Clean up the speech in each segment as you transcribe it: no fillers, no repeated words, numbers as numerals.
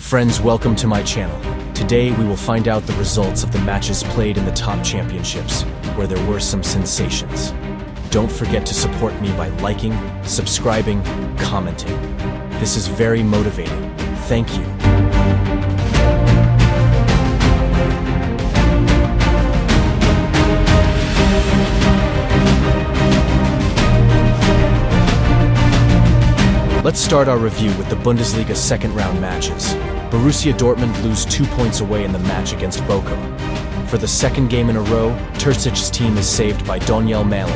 Friends, welcome to my channel. Today we will find out the results of the matches played in the top championships, where there were some sensations. Don't forget to support me by liking, subscribing, commenting. This is very motivating. Thank you. Let's start our review with the Bundesliga second-round matches. Borussia Dortmund lose 2 points away in the match against Bochum. For the second game in a row, Terzić's team is saved by Malen.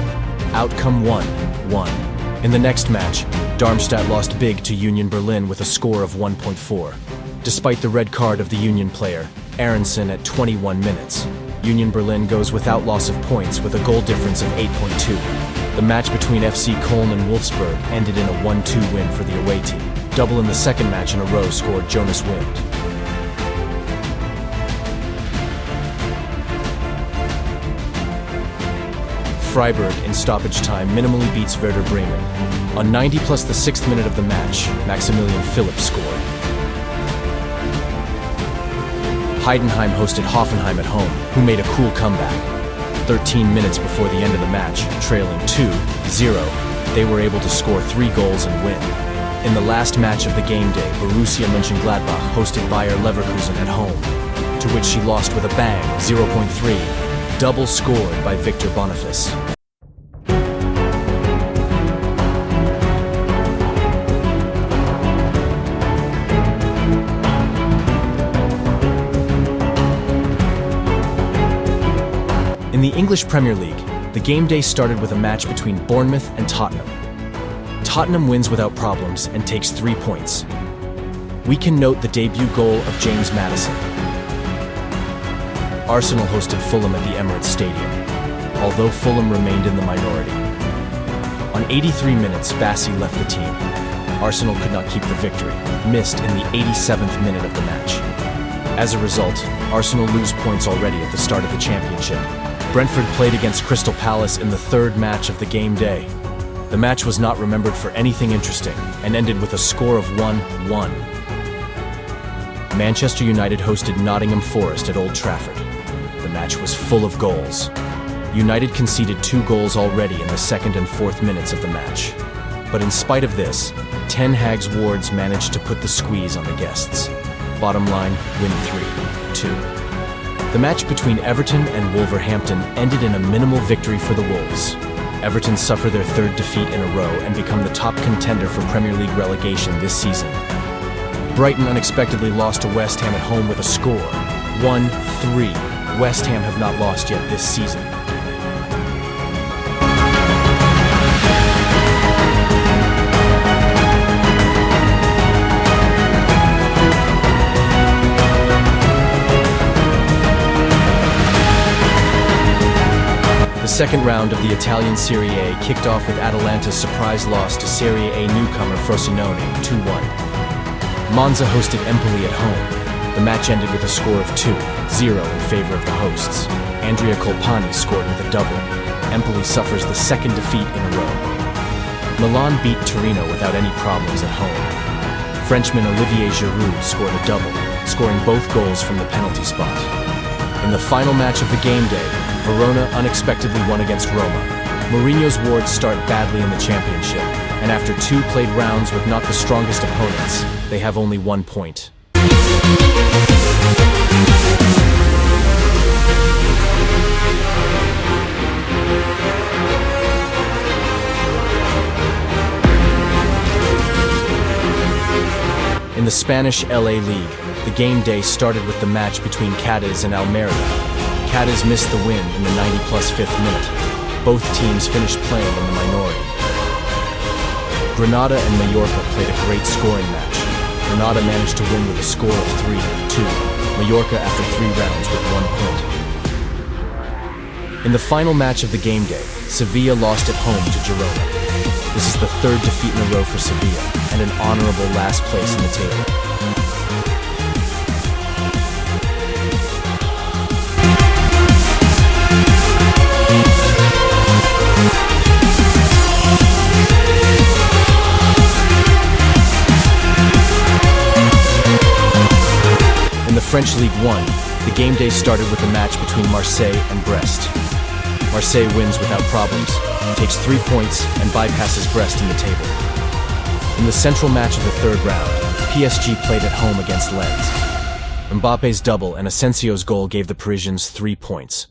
Outcome 1-1. In the next match, Darmstadt lost big to Union Berlin with a score of 1.4. Despite the red card of the Union player, Aronson at 21 minutes, Union Berlin goes without loss of points with a goal difference of 8.2. The match between FC Köln and Wolfsburg ended in a 1-2 win for the away team. Double in the second match in a row scored Jonas Wind. Freiburg, in stoppage time, minimally beats Werder Bremen. On 90 plus the 6th minute of the match, Maximilian Philipp scored. Heidenheim hosted Hoffenheim at home, who made a cool comeback. 13 minutes before the end of the match, trailing 2-0, they were able to score 3 goals and win. In the last match of the game day, Borussia Mönchengladbach hosted Bayer Leverkusen at home, to which she lost with a bang, 0.3, double scored by Victor Boniface. In the English Premier League, the game day started with a match between Bournemouth and Tottenham. Tottenham wins without problems and takes 3 points. We can note the debut goal of James Maddison. Arsenal hosted Fulham at the Emirates Stadium, although Fulham remained in the minority. On 83 minutes, Bassi left the team. Arsenal could not keep the victory, missed in the 87th minute of the match. As a result, Arsenal lose points already at the start of the championship. Brentford played against Crystal Palace in the third match of the game day. The match was not remembered for anything interesting and ended with a score of 1-1. Manchester United hosted Nottingham Forest at Old Trafford. The match was full of goals. United conceded 2 goals already in the 2nd and 4th minutes of the match. But in spite of this, Ten Hag's Wards managed to put the squeeze on the guests. Bottom line, win 3-2. The match between Everton and Wolverhampton ended in a minimal victory for the Wolves. Everton suffer their 3rd defeat in a row and become the top contender for Premier League relegation this season. Brighton unexpectedly lost to West Ham at home with a score, 1-3. West Ham have not lost yet this season. The second round of the Italian Serie A kicked off with Atalanta's surprise loss to Serie A newcomer Frosinone, 2-1. Monza hosted Empoli at home. The match ended with a score of 2-0 in favor of the hosts. Andrea Colpani scored with a double. Empoli suffers the 2nd defeat in a row. Milan beat Torino without any problems at home. Frenchman Olivier Giroud scored a double, scoring both goals from the penalty spot. In the final match of the game day, Verona unexpectedly won against Roma. Mourinho's Wards start badly in the championship, and after 2 played rounds with not the strongest opponents, they have only 1 point. In the Spanish LA League, the game day started with the match between Cadiz and Almeria. Cadiz missed the win in the 90 plus 5th minute. Both teams finished playing in the minority. Granada and Mallorca played a great scoring match. Granada managed to win with a score of 3-2. Mallorca after 3 rounds with 1 point. In the final match of the game day, Sevilla lost at home to Girona. This is the 3rd defeat in a row for Sevilla and an honorable last place in the table. French Ligue 1, the game day started with a match between Marseille and Brest. Marseille wins without problems, takes 3 points, and bypasses Brest in the table. In the central match of the third round, PSG played at home against Lens. Mbappe's double and Asensio's goal gave the Parisians 3 points.